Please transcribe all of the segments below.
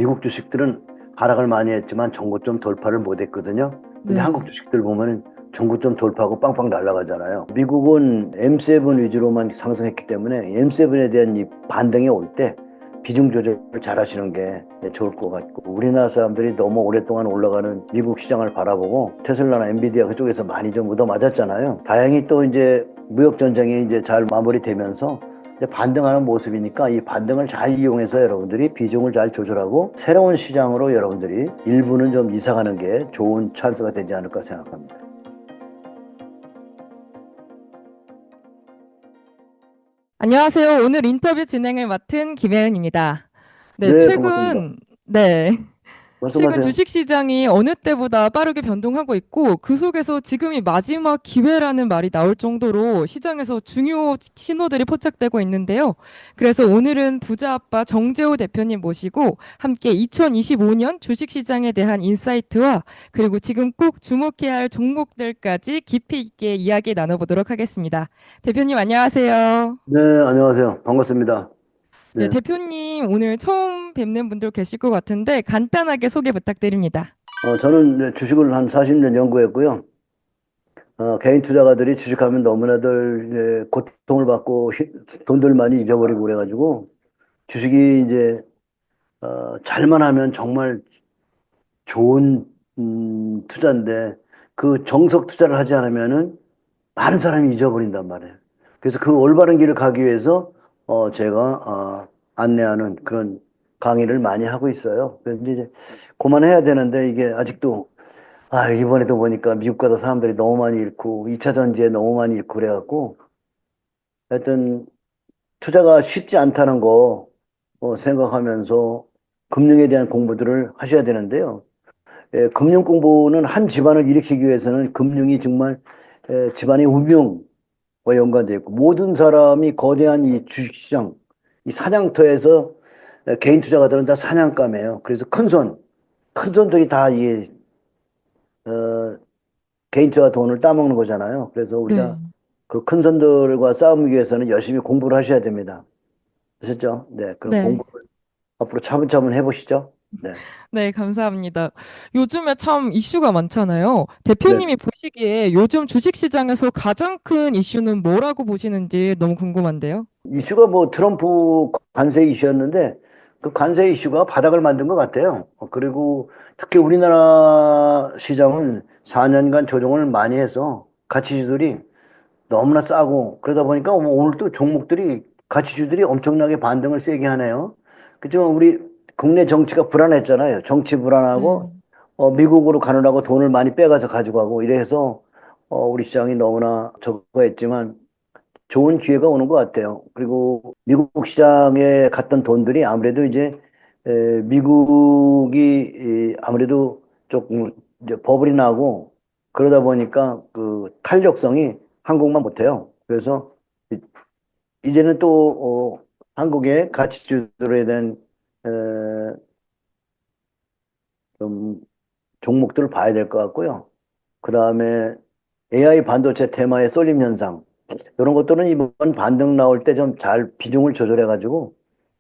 미국 주식들은 하락을 많이 했지만 전고점 돌파를 못 했거든요. 근데 한국 네. 주식들 보면은 전고점 돌파하고 빵빵 날아가잖아요. 미국은 M7 위주로만 상승했기 때문에 M7에 대한 이 반등이 올 때 비중 조절을 잘 하시는 게 좋을 것 같고, 우리나라 사람들이 너무 오랫동안 올라가는 미국 시장을 바라보고 테슬라나 엔비디아 그쪽에서 많이 좀 얻어맞았잖아요. 다행히 또 이제 무역 전쟁이 이제 잘 마무리되면서 반등하는 모습이니까 이 반등을 잘 이용해서 여러분들이 비중을 잘 조절하고 새로운 시장으로 여러분들이 일부는 좀 이사가는 게 좋은 찬스가 되지 않을까 생각합니다. 안녕하세요. 오늘 인터뷰 진행을 맡은 김혜은입니다. 네, 네, 반갑습니다. 네. 최근 말씀하세요. 주식시장이 어느 때보다 빠르게 변동하고 있고, 그 속에서 지금이 마지막 기회라는 말이 나올 정도로 시장에서 중요 신호들이 포착되고 있는데요. 그래서 오늘은 부자 아빠 정재호 대표님 모시고 함께 2025년 주식시장에 대한 인사이트와 그리고 지금 꼭 주목해야 할 종목들까지 깊이 있게 이야기 나눠보도록 하겠습니다. 대표님 안녕하세요. 네, 안녕하세요. 반갑습니다. 네, 네. 대표님 오늘 처음 뵙는 분들 계실 것 같은데 간단하게 소개 부탁드립니다. 저는 이제 주식을 한 40년 연구했고요. 개인 투자가들이 주식하면 너무나들 이제 고통을 받고 돈들 많이 잊어버리고 그래가지고 주식이 이제 잘만 하면 정말 좋은 투자인데 그 정석 투자를 하지 않으면은 많은 사람이 잊어버린단 말이에요. 그래서 그 올바른 길을 가기 위해서 제가 안내하는 그런 강의를 많이 하고 있어요. 그래서 이제 그만해야 되는데 이게 아직도 이번에도 보니까 미국 가서 사람들이 너무 많이 잃고 2차 전지에 너무 많이 잃고 그래갖고 하여튼 투자가 쉽지 않다는 거 생각하면서 금융에 대한 공부들을 하셔야 되는데요. 금융 공부는 한 집안을 일으키기 위해서는 금융이 정말 집안의 운명과 연관되어 있고 모든 사람이 거대한 이 주식시장, 이 사냥터에서 개인 투자가들은 다 사냥감이에요. 그래서 큰 손들이 다 이, 어, 개인 투자 돈을 따먹는 거잖아요. 그래서 네. 우리가 그 큰 손들과 싸우기 위해서는 열심히 공부를 하셔야 됩니다. 아셨죠? 네, 그럼 네. 공부를 앞으로 차분차분 해보시죠. 네. 네, 감사합니다. 요즘에 참 이슈가 많잖아요. 네. 대표님이 보시기에 요즘 주식시장에서 가장 큰 이슈는 뭐라고 보시는지 너무 궁금한데요. 이슈가 뭐 트럼프 관세 이슈였는데 그 관세 이슈가 바닥을 만든 것 같아요. 그리고 특히 우리나라 시장은 4년간 조정을 많이 해서 가치주들이 너무나 싸고 그러다 보니까 뭐 오늘 또 종목들이 가치주들이 엄청나게 반등을 세게 하네요. 그렇지만 우리 국내 정치가 불안했잖아요. 정치 네. 불안하고 미국으로 가느라고 돈을 많이 빼가서 가지고 가고 이래서 우리 시장이 너무나 저거 했지만 좋은 기회가 오는 것 같아요. 그리고 미국 시장에 갔던 돈들이 아무래도 이제 미국이 아무래도 조금 이제 버블이 나고 그러다 보니까 그 탄력성이 한국만 못해요. 그래서 이제는 또 한국의 가치주들에 대한 에, 좀 종목들을 봐야 될 것 같고요. 그 다음에 AI 반도체 테마의 쏠림 현상 이런 것들은 이번 반등 나올 때 좀 잘 비중을 조절해가지고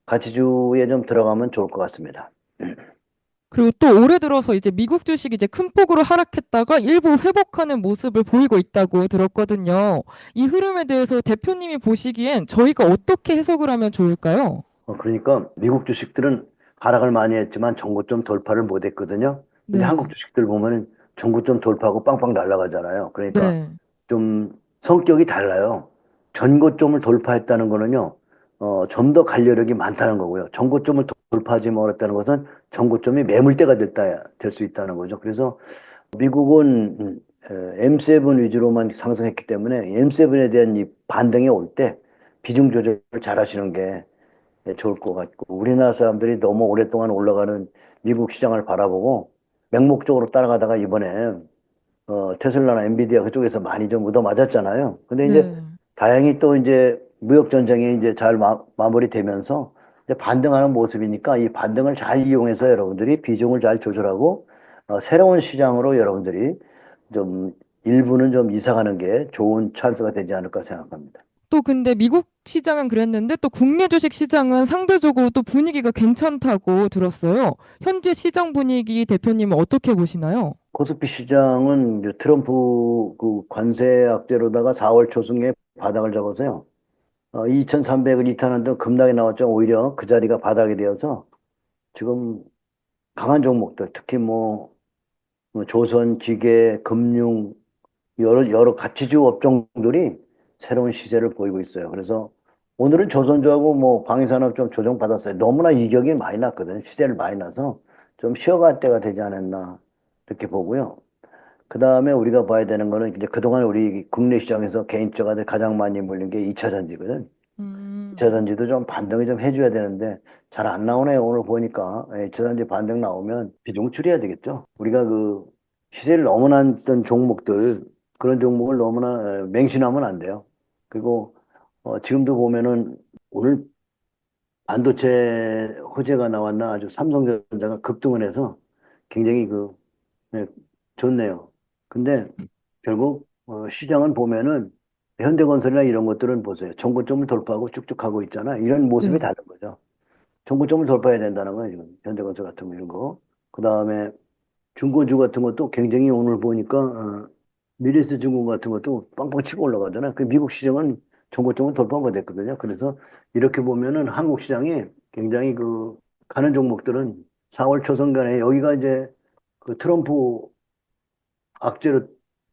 가치주에 좀 들어가면 좋을 것 같습니다. 그리고 또 올해 들어서 이제 미국 주식이 이제 큰 폭으로 하락했다가 일부 회복하는 모습을 보이고 있다고 들었거든요. 이 흐름에 대해서 대표님이 보시기엔 저희가 어떻게 해석을 하면 좋을까요? 그러니까 미국 주식들은 하락을 많이 했지만 전고점 돌파를 못 했거든요. 근데 한국 네. 주식들 보면은 전고점 돌파하고 빵빵 날아가잖아요. 그러니까 네. 좀 성격이 달라요. 전고점을 돌파했다는 거는요, 좀 더 관여력이 많다는 거고요. 전고점을 돌파하지 못했다는 것은 전고점이 매물대가 될 수 있다는 거죠. 그래서 미국은 M7 위주로만 상승했기 때문에 M7에 대한 이 반등이 올 때 비중 조절을 잘 하시는 게 좋을 것 같고 우리나라 사람들이 너무 오랫동안 올라가는 미국 시장을 바라보고 맹목적으로 따라가다가 이번에 테슬라나 엔비디아 그쪽에서 많이 좀 얻어맞았잖아요. 근데 이제 네. 다행히 또 이제 무역 전쟁이 이제 잘 마무리되면서 이제 반등하는 모습이니까 이 반등을 잘 이용해서 여러분들이 비중을 잘 조절하고 새로운 시장으로 여러분들이 좀 일부는 좀 이사가는 게 좋은 찬스가 되지 않을까 생각합니다. 또 근데 미국 시장은 그랬는데 또 국내 주식 시장은 상대적으로 또 분위기가 괜찮다고 들었어요. 현재 시장 분위기 대표님은 어떻게 보시나요? 코스피 시장은 이제 트럼프 그 관세 악재로다가 4월 초순에 바닥을 잡아서요. 2,300을 이탈한 등 급락이 나왔죠. 오히려 그 자리가 바닥이 되어서 지금 강한 종목들, 특히 뭐 조선, 기계, 금융, 여러 가치주 업종들이 새로운 시세를 보이고 있어요. 그래서 오늘은 조선주하고 뭐 방위산업 좀 조정받았어요. 너무나 이격이 많이 났거든요. 시세를 많이 나서 좀 쉬어갈 때가 되지 않았나 이렇게 보고요. 그 다음에 우리가 봐야 되는 거는 이제 그동안 우리 국내 시장에서 개인 투자가들 가장 많이 몰린 게 2차 전지거든. 2차 음, 전지도 좀 반등을 좀 해줘야 되는데 잘 안 나오네요. 오늘 보니까 2차 전지 반등 나오면 비중 줄여야 되겠죠. 우리가 그 시세를 너무 났던 종목들 그런 종목을 너무나 맹신하면 안 돼요. 그리고 지금도 보면은 오늘 반도체 호재가 나왔나 아주 삼성전자가 급등을 해서 굉장히 네, 좋네요. 근데 결국 시장은 보면은 현대건설이나 이런 것들은 보세요. 정고점을 돌파하고 쭉쭉 가고 있잖아. 이런 모습이 네, 다른 거죠. 정고점을 돌파해야 된다는 거예요. 지금 현대건설 같은 거 이런 거. 그다음에 중고주 같은 것도 굉장히 오늘 보니까 미래에셋 중공 같은 것도 빵빵 치고 올라가잖아요. 그 미국 시장은 정고점을 돌파 못했거든요. 그래서 이렇게 보면은 한국 시장이 굉장히 가는 종목들은 4월 초선간에 여기가 이제 그 트럼프 악재로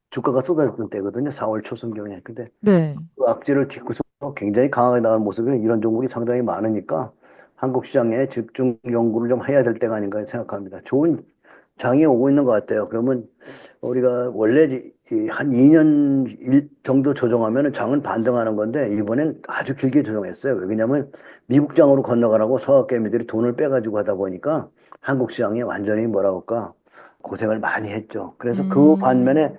주가가 쏟아졌던 때거든요. 4월 초순경에. 근데 네. 그 악재를 딛고서 굉장히 강하게 나간 모습이 이런 종목이 상당히 많으니까 한국 시장에 집중 연구를 좀 해야 될 때가 아닌가 생각합니다. 좋은 장이 오고 있는 것 같아요. 그러면 우리가 원래 한 2년 정도 조정하면 장은 반등하는 건데 이번엔 아주 길게 조정했어요. 왜냐하면 미국 장으로 건너가라고 서학개미들이 돈을 빼가지고 하다 보니까 한국 시장이 완전히 뭐라 할까 고생을 많이 했죠. 그래서 그 음, 반면에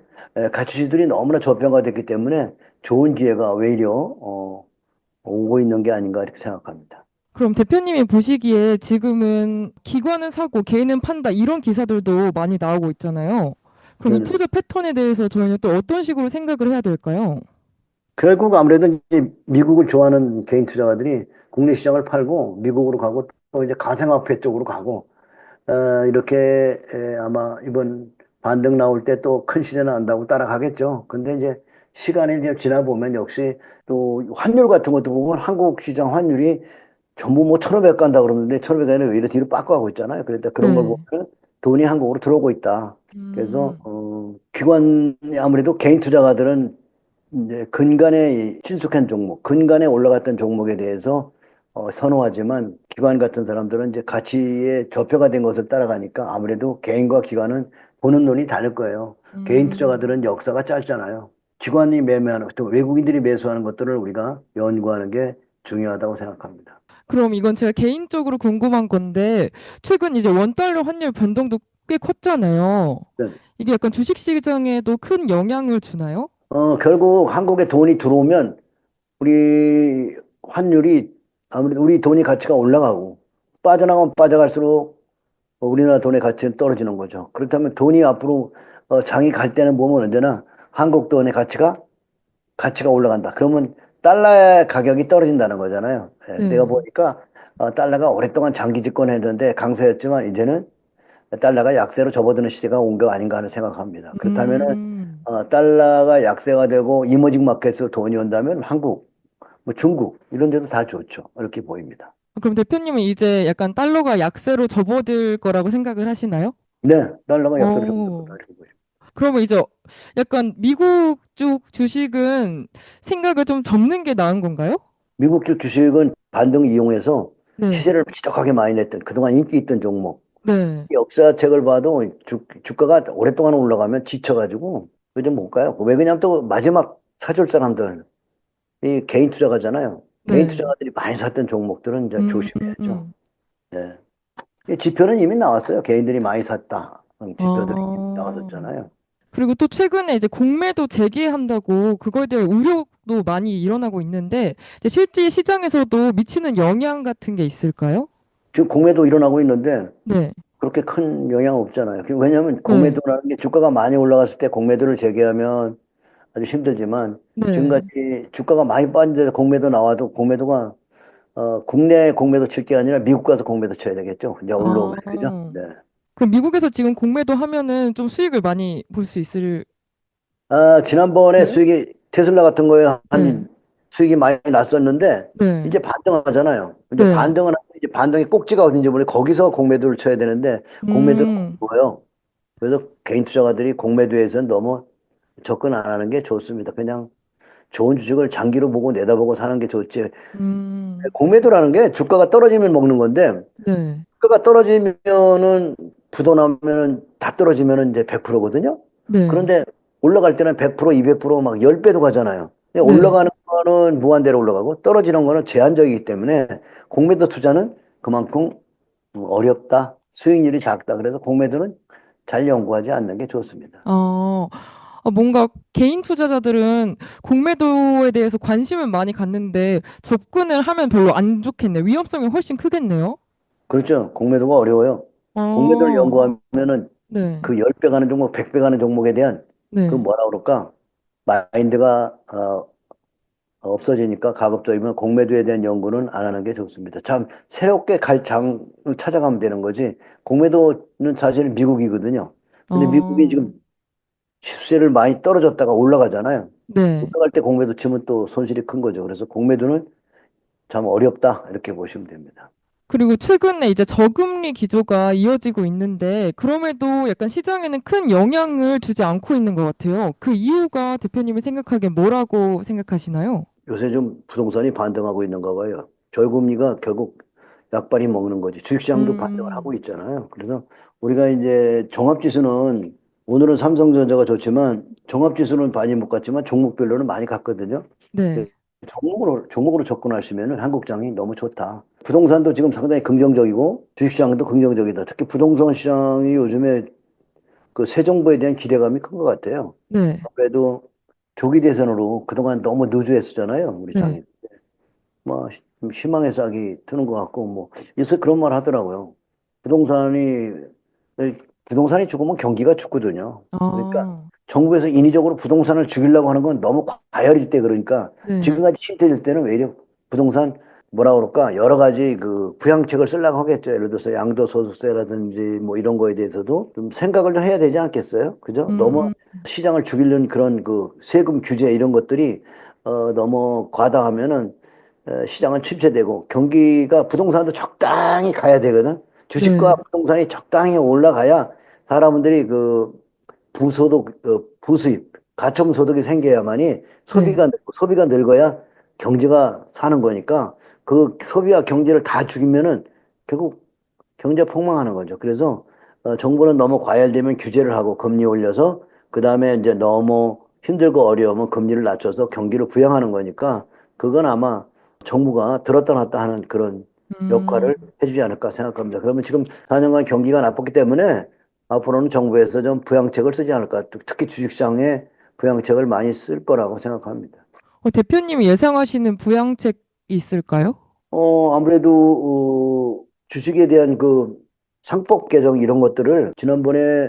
가치주들이 너무나 저평가됐기 때문에 좋은 기회가 외려 오고 있는 게 아닌가 이렇게 생각합니다. 그럼 대표님이 보시기에 지금은 기관은 사고 개인은 판다 이런 기사들도 많이 나오고 있잖아요. 그럼 이 네네. 투자 패턴에 대해서 저희는 또 어떤 식으로 생각을 해야 될까요? 결국 아무래도 이제 미국을 좋아하는 개인 투자가들이 국내 시장을 팔고 미국으로 가고 또 이제 가상화폐 쪽으로 가고 이렇게 아마 이번 반등 나올 때 또 큰 시세 난다고 따라가겠죠. 근데 이제 시간이 이제 지나 보면 역시 또 환율 같은 것도 보면 한국 시장 환율이 전부 뭐 1,500 간다 그러는데 1,500이 아니라 오히려 뒤로 빠꾸하고 있잖아요. 그러니까 그런 걸 네. 보면 돈이 한국으로 들어오고 있다. 그래서 음, 기관이 아무래도 개인 투자가들은 이제 근간에 친숙한 종목, 근간에 올라갔던 종목에 대해서 선호하지만 기관 같은 사람들은 이제 가치에 저표가 된 것을 따라가니까 아무래도 개인과 기관은 보는 눈이 다를 거예요. 개인 음. 투자가들은 역사가 짧잖아요. 기관이 매매하는, 또 외국인들이 매수하는 것들을 우리가 연구하는 게 중요하다고 생각합니다. 그럼 이건 제가 개인적으로 궁금한 건데, 최근 이제 원달러 환율 변동도 꽤 컸잖아요. 네. 이게 약간 주식 시장에도 큰 영향을 주나요? 결국 한국에 돈이 들어오면 우리 환율이 아무래도 우리 돈이 가치가 올라가고 빠져나가면 빠져갈수록 우리나라 돈의 가치는 떨어지는 거죠. 그렇다면 돈이 앞으로 장이 갈 때는 보면 언제나 한국 돈의 가치가 올라간다. 그러면 달러의 가격이 떨어진다는 거잖아요. 예, 내가 네. 보니까 달러가 오랫동안 장기 집권했는데 강세였지만 이제는 달러가 약세로 접어드는 시대가 온 거 아닌가 하는 생각합니다. 그렇다면은 음. 달러가 약세가 되고 이머징 마켓에서 돈이 온다면 한국, 뭐 중국 이런 데도 다 좋죠. 이렇게 보입니다. 그럼 대표님은 이제 약간 달러가 약세로 접어들 거라고 생각을 하시나요? 네, 달러가 약세로 접어든다 어. 이렇게 보죠. 그러면 이제 약간 미국 쪽 주식은 생각을 좀 접는 게 나은 건가요? 미국 쪽 주식은 반등 이용해서 네. 시세를 지독하게 많이 냈던 그동안 인기 있던 종목. 네. 역사책을 봐도 주가가 오랫동안 올라가면 지쳐가지고 요즘 못 가요. 왜 그러냐면 또 마지막 사줄 사람들 이 개인 투자가잖아요. 개인 네. 투자가들이 많이 샀던 종목들은 이제 조심해야죠. 음. 네. 이 지표는 이미 나왔어요. 개인들이 많이 샀다. 지표들이 이미 어. 나왔었잖아요. 그리고 또 최근에 이제 공매도 재개한다고 그거에 대한 우려도 많이 일어나고 있는데 이제 실제 시장에서도 미치는 영향 같은 게 있을까요? 지금 공매도 일어나고 있는데 네. 그렇게 큰 영향 없잖아요. 왜냐하면 네. 공매도라는 게 주가가 많이 올라갔을 때 공매도를 재개하면 아주 힘들지만 네, 지금까지 주가가 많이 빠진데 공매도 나와도 공매도가 국내 공매도 칠 게 아니라 미국 가서 공매도 쳐야 되겠죠. 이제 올라오면 그죠? 아, 네. 그럼 미국에서 지금 공매도 하면은 좀 수익을 많이 볼 수 있을, 지난번에 네? 수익이 테슬라 같은 거에 네, 한 수익이 많이 났었는데 네, 이제 반등하잖아요. 이제 네, 반등은 하고 이제 반등의 꼭지가 어딘지 모르게 거기서 공매도를 쳐야 되는데 공매도는 음, 어려워요. 그래서 개인 투자가들이 공매도에서는 너무 접근 안 하는 게 좋습니다. 그냥 좋은 주식을 장기로 보고 내다보고 사는 게 좋지. 음, 공매도라는 게 주가가 떨어지면 먹는 건데 네, 주가가 떨어지면은 부도 나면은 다 떨어지면은 이제 100%거든요. 네, 그런데 올라갈 때는 100%, 200%막 10배도 가잖아요. 근데 네. 올라가는 거는 무한대로 올라가고 떨어지는 거는 제한적이기 때문에 공매도 투자는 그만큼 어렵다. 수익률이 작다. 그래서 공매도는 잘 연구하지 않는 게 좋습니다. 어, 뭔가 개인 투자자들은 공매도에 대해서 관심을 많이 갖는데 접근을 하면 별로 안 좋겠네. 위험성이 훨씬 크겠네요. 그렇죠. 공매도가 어려워요. 공매도를 어, 연구하면은 네, 그 10배 가는 종목, 100배 가는 종목에 대한 그 네. 뭐라 그럴까? 마인드가 없어지니까 가급적이면 공매도에 대한 연구는 안 하는 게 좋습니다. 참 새롭게 갈 장을 찾아가면 되는 거지. 공매도는 사실 미국이거든요. 근데 미국이 어, 지금 시세를 많이 떨어졌다가 올라가잖아요. 네. 올라갈 때 공매도 치면 또 손실이 큰 거죠. 그래서 공매도는 참 어렵다 이렇게 보시면 됩니다. 그리고 최근에 이제 저금리 기조가 이어지고 있는데, 그럼에도 약간 시장에는 큰 영향을 주지 않고 있는 것 같아요. 그 이유가 대표님이 생각하기에 뭐라고 생각하시나요? 요새 좀 부동산이 반등하고 있는가 봐요. 저금리가 결국 약발이 먹는 거지. 주식시장도 반등을 음, 하고 있잖아요. 그래서 우리가 이제 종합지수는 오늘은 삼성전자가 좋지만 종합지수는 많이 못 갔지만 종목별로는 많이 갔거든요. 네, 근데 종목으로 접근하시면은 한국장이 너무 좋다. 부동산도 지금 상당히 긍정적이고 주식시장도 긍정적이다. 특히 부동산 시장이 요즘에 그 새 정부에 대한 기대감이 큰 것 같아요. 네, 그래도 조기 대선으로 그동안 너무 누주했었잖아요. 우리 네, 장이. 좀 희망의 싹이 트는 것 같고, 뭐, 요새 그런 말 하더라고요. 부동산이, 부동산이 죽으면 경기가 죽거든요. 그러니까 아, 정부에서 인위적으로 부동산을 죽이려고 하는 건 너무 과열일 때 그러니까 네, 지금까지 침체될 때는 외려 부동산 뭐라 그럴까 여러 가지 그 부양책을 쓰려고 하겠죠. 예를 들어서 양도소득세라든지 뭐 이런 거에 대해서도 좀 생각을 좀 해야 되지 않겠어요? 그죠? 너무 음, 시장을 죽이려는 그런 그 세금 규제 이런 것들이 너무 과다하면은 시장은 침체되고 경기가 부동산도 적당히 가야 되거든. 주식과 네, 부동산이 적당히 올라가야 사람들이 그 부소득, 부수입, 가첨소득이 생겨야만이 네, 소비가 늘어야 경제가 사는 거니까 그 소비와 경제를 다 죽이면은 결국 경제 폭망하는 거죠. 그래서 정부는 너무 과열되면 규제를 하고 금리 올려서 그다음에 이제 너무 힘들고 어려우면 금리를 낮춰서 경기를 부양하는 거니까 그건 아마 정부가 들었다 놨다 하는 그런 음, 역할을 해주지 않을까 생각합니다. 그러면 지금 4년간 경기가 나빴기 때문에 앞으로는 정부에서 좀 부양책을 쓰지 않을까. 특히 주식시장에 부양책을 많이 쓸 거라고 생각합니다. 대표님이 예상하시는 부양책 있을까요? 아무래도 주식에 대한 그 상법 개정 이런 것들을 지난번에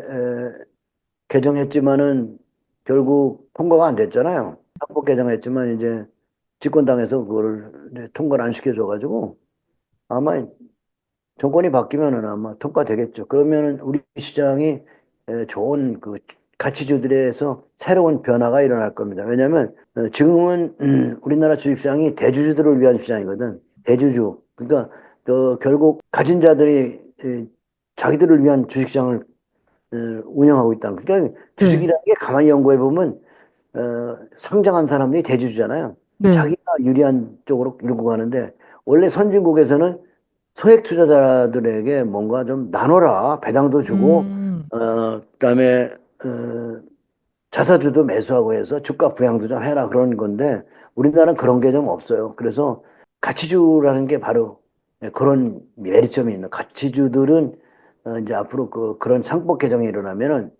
개정했지만은 결국 통과가 안 됐잖아요. 상법 개정했지만 이제 집권당에서 그거를 이제 통과를 안 시켜줘가지고 아마 정권이 바뀌면은 아마 통과되겠죠. 그러면은 우리 시장이 좋은 그 가치주들에서 새로운 변화가 일어날 겁니다. 왜냐하면 지금은 우리나라 주식시장이 대주주들을 위한 시장이거든. 대주주. 그러니까 결국 가진 자들이 자기들을 위한 주식시장을 운영하고 있다. 그러니까 네, 주식이라는 게 가만히 연구해 보면 상장한 사람들이 대주주잖아요. 네, 자기가 유리한 쪽으로 밀고 가는데 원래 선진국에서는 소액 투자자들에게 뭔가 좀 나눠라. 배당도 주고, 음, 그다음에, 자사주도 매수하고 해서 주가 부양도 좀 해라. 그런 건데, 우리나라는 그런 게 좀 없어요. 그래서 가치주라는 게 바로 그런 메리점이 있는 가치주들은 이제 앞으로 그런 상법 개정이 일어나면은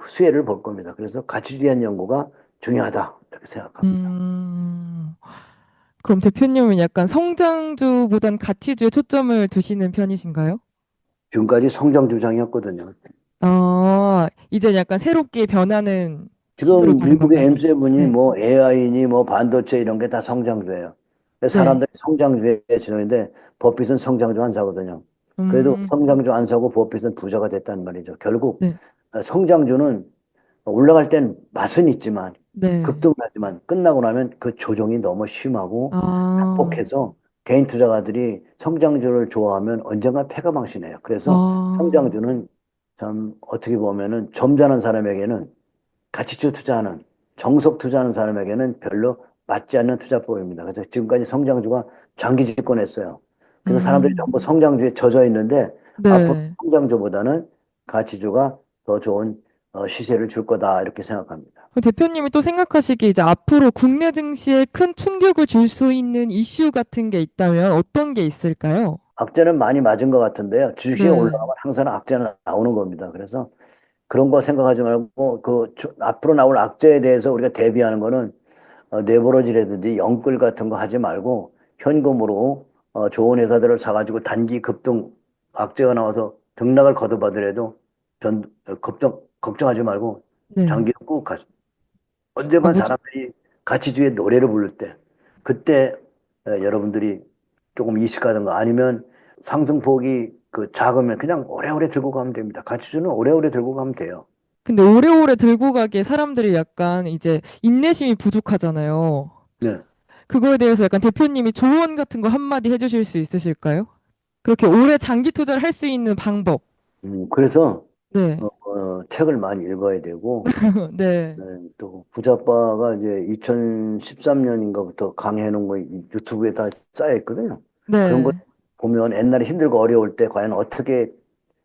수혜를 볼 겁니다. 그래서 가치주에 대한 연구가 중요하다. 이렇게 생각합니다. 음. 그럼 대표님은 약간 성장주보단 가치주에 초점을 두시는 편이신가요? 지금까지 성장 주장이었거든요. 이제 약간 새롭게 변하는. 시도를 지금 거는 미국의 건가요? M7이 네, 뭐 AI니 뭐 반도체 이런 게 다 성장주예요. 네, 사람들이 성장주에 지노는데 버핏은 성장주 안 사거든요. 그래도 음, 성장주 안 사고 버핏은 부자가 됐단 말이죠. 결국 네, 성장주는 올라갈 땐 맛은 있지만 네, 급등을 하지만 끝나고 나면 그 조정이 너무 심하고 아, 난폭해서 개인 투자가들이 성장주를 좋아하면 언젠가 패가 망신해요. 그래서 아, 성장주는 참 어떻게 보면은 점잖은 사람에게는 가치주 투자하는 정석 투자하는 사람에게는 별로 맞지 않는 투자법입니다. 그래서 지금까지 성장주가 장기 집권했어요. 그래서 사람들이 전부 음, 성장주에 젖어 있는데 앞으로 네. 성장주보다는 가치주가 더 좋은 시세를 줄 거다 이렇게 생각합니다. 그럼 대표님이 또 생각하시기에 이제 앞으로 국내 증시에 큰 충격을 줄 수 있는 이슈 같은 게 있다면 어떤 게 있을까요? 악재는 많이 맞은 것 같은데요. 주식이 네, 올라가면 항상 악재는 나오는 겁니다. 그래서 그런 거 생각하지 말고 앞으로 나올 악재에 대해서 우리가 대비하는 거는 뇌버러지라든지 영끌 같은 거 하지 말고 현금으로 좋은 회사들을 사가지고 단기 급등 악재가 나와서 등락을 거듭하더라도 걱정하지 말고 네. 장기로 꾹 가시. 아, 언젠가 뭐죠? 사람들이 가치주의 노래를 부를 때 그때 여러분들이 조금 이식하든가 아니면 상승폭이 그 작으면 그냥 오래오래 들고 가면 됩니다. 가치주는 오래오래 들고 가면 돼요. 근데 오래오래 들고 가기에 사람들이 약간 이제 인내심이 부족하잖아요. 네. 그거에 대해서 약간 대표님이 조언 같은 거 한마디 해주실 수 있으실까요? 그렇게 오래 장기 투자를 할 수 있는 방법. 그래서 네, 책을 많이 읽어야 되고 네, 네, 또 부자빠가 이제 2013년인가부터 강의해 놓은 거 유튜브에 다 쌓여 있거든요. 그런 걸 네. 보면 옛날에 힘들고 어려울 때 과연 어떻게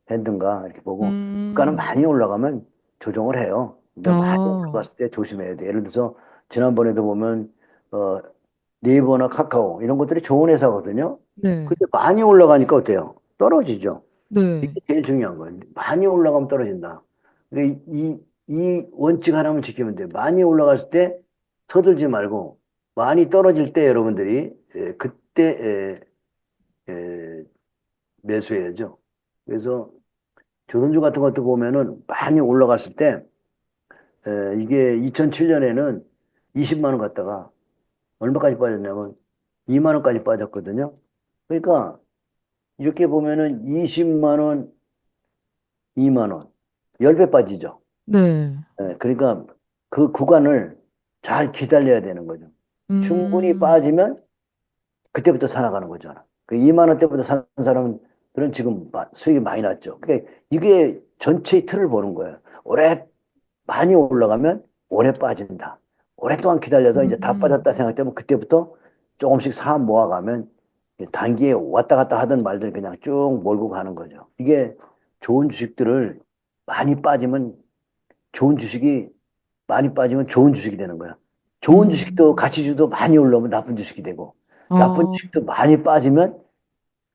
했는가 이렇게 보고 주가는 음, 많이 올라가면 조정을 해요. 근데 많이 아, 올라갔을 때 조심해야 돼. 예를 들어서 지난번에도 보면 어, 네이버나 카카오 이런 것들이 좋은 회사거든요. 네, 근데 많이 올라가니까 어때요? 떨어지죠. 네. 이게 제일 중요한 거예요. 많이 올라가면 떨어진다. 그러니까 이 원칙 하나만 지키면 돼요. 많이 올라갔을 때 서둘지 말고 많이 떨어질 때 여러분들이 그때 매수해야죠. 그래서 조선주 같은 것도 보면은 많이 올라갔을 때 이게 2007년에는 20만 원 갔다가 얼마까지 빠졌냐면 2만 원까지 빠졌거든요. 그러니까 이렇게 보면은 20만 원, 2만 원, 10배 빠지죠. 네. 그러니까 그 구간을 잘 기다려야 되는 거죠. 충분히 음, 빠지면 그때부터 살아가는 거잖아. 그 2만 원대부터 산 사람들은 지금 수익이 많이 났죠. 그러니까 이게 전체의 틀을 보는 거예요. 오래 많이 올라가면 오래 빠진다. 오랫동안 기다려서 이제 다 음, 빠졌다 생각되면 그때부터 조금씩 사 모아가면 단기에 왔다 갔다 하던 말들 그냥 쭉 몰고 가는 거죠. 이게 좋은 주식들을 많이 빠지면 좋은 주식이 많이 빠지면 좋은 주식이 되는 거야. 좋은 주식도 음, 가치주도 많이 올라오면 나쁜 주식이 되고 나쁜 아, 주식도 많이 빠지면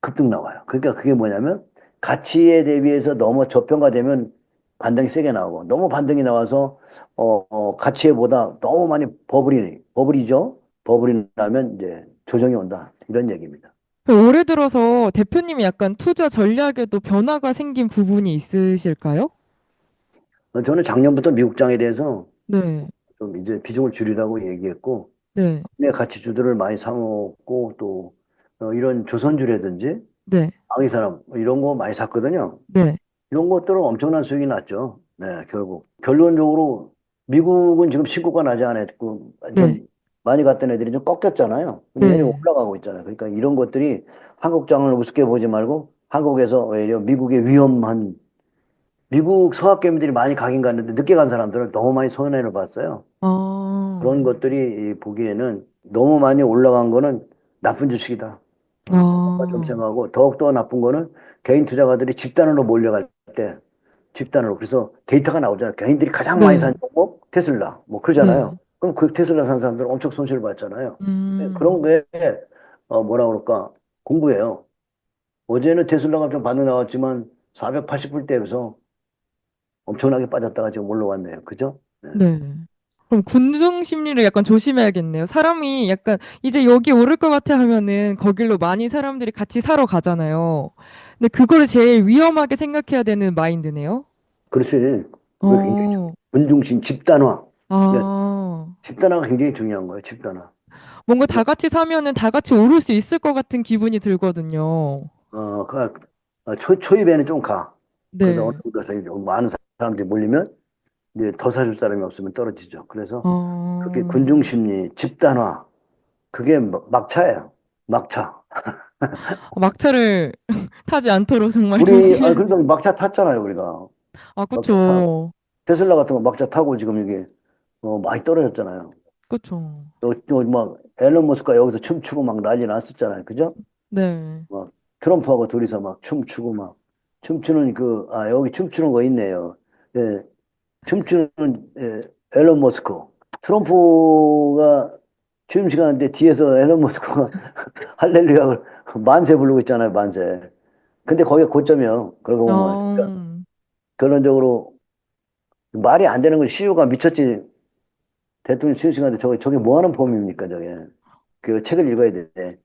급등 나와요. 그러니까 그게 뭐냐면 가치에 대비해서 너무 저평가되면 반등이 세게 나오고 너무 반등이 나와서 가치에보다 너무 많이 버블이죠. 버블이 나면 이제 조정이 온다. 이런 얘기입니다. 올해 들어서 대표님이 약간 투자 전략에도 변화가 생긴 부분이 있으실까요? 저는 작년부터 미국장에 대해서 네, 좀 이제 비중을 줄이라고 얘기했고 네, 국내 가치주들을 많이 사먹고 또 이런 조선주라든지 네, 방위산업 이런 거 많이 샀거든요. 네, 이런 것들은 엄청난 수익이 났죠. 네, 결국. 결론적으로 미국은 지금 신고가 나지 않았고 네, 좀 많이 갔던 애들이 좀 꺾였잖아요. 근데 얘는 네. 올라가고 있잖아요. 그러니까 이런 것들이 한국장을 우습게 보지 말고 한국에서 오히려 미국의 위험한 미국 서학개미들이 많이 가긴 갔는데 늦게 간 사람들은 너무 많이 손해를 봤어요. 아, 그런 것들이 보기에는 너무 많이 올라간 거는 나쁜 주식이다. 그것만 좀 아, 생각하고 더욱더 나쁜 거는 개인 투자가들이 집단으로 몰려갈 때 집단으로 그래서 데이터가 나오잖아요. 개인들이 가장 많이 네, 산 종목 테슬라 뭐 그러잖아요. 네, 그럼 그 테슬라 산 사람들은 엄청 손실을 봤잖아요. 음, 그런 게 뭐라 그럴까 공부예요. 어제는 테슬라가 좀 반등 나왔지만 480불대에서 엄청나게 빠졌다가 지금 올라왔네요. 그죠? 네. 네. 그럼 군중 심리를 약간 조심해야겠네요. 사람이 약간 이제 여기 오를 것 같아 하면은 거길로 많이 사람들이 같이 사러 가잖아요. 근데 그거를 제일 위험하게 생각해야 되는 마인드네요. 그렇지. 그게 굉장히 어, 군중심 집단화. 그러니까 아, 집단화가 굉장히 중요한 거예요. 집단화. 뭔가 다 그러니까 같이 사면은 다 같이 오를 수 있을 것 같은 기분이 들거든요. 초입에는 좀 가. 그러다 어느 네. 정도 가서 이제 많은 사람들이 몰리면 이제 더 사줄 사람이 없으면 떨어지죠. 그래서 그게 어, 군중 심리, 집단화, 그게 막차예요. 막차. 막차를 타지 않도록 정말 조심해야 그래도 돼요. 막차 탔잖아요, 우리가. 아, 막차 타, 그쵸. 테슬라 같은 거 막차 타고 지금 이게 많이 떨어졌잖아요. 그쵸. 막 앨런 머스크가 여기서 춤추고 막 난리 났었잖아요. 그죠? 네. 막 트럼프하고 둘이서 막 춤추고 막 춤추는 여기 춤추는 거 있네요. 예, 춤추는 앨런 머스크. 트럼프가 취임 시간인데 뒤에서 앨런 머스크가 할렐루야 만세 부르고 있잖아요, 만세. 근데 거기가 고점이요. 그러고 보면. 그러니까 어, 결론적으로 말이 안 되는 건 CEO가 미쳤지. 대통령 취임 시간에 저게 뭐 하는 폼입니까, 저게. 그 책을 읽어야 돼.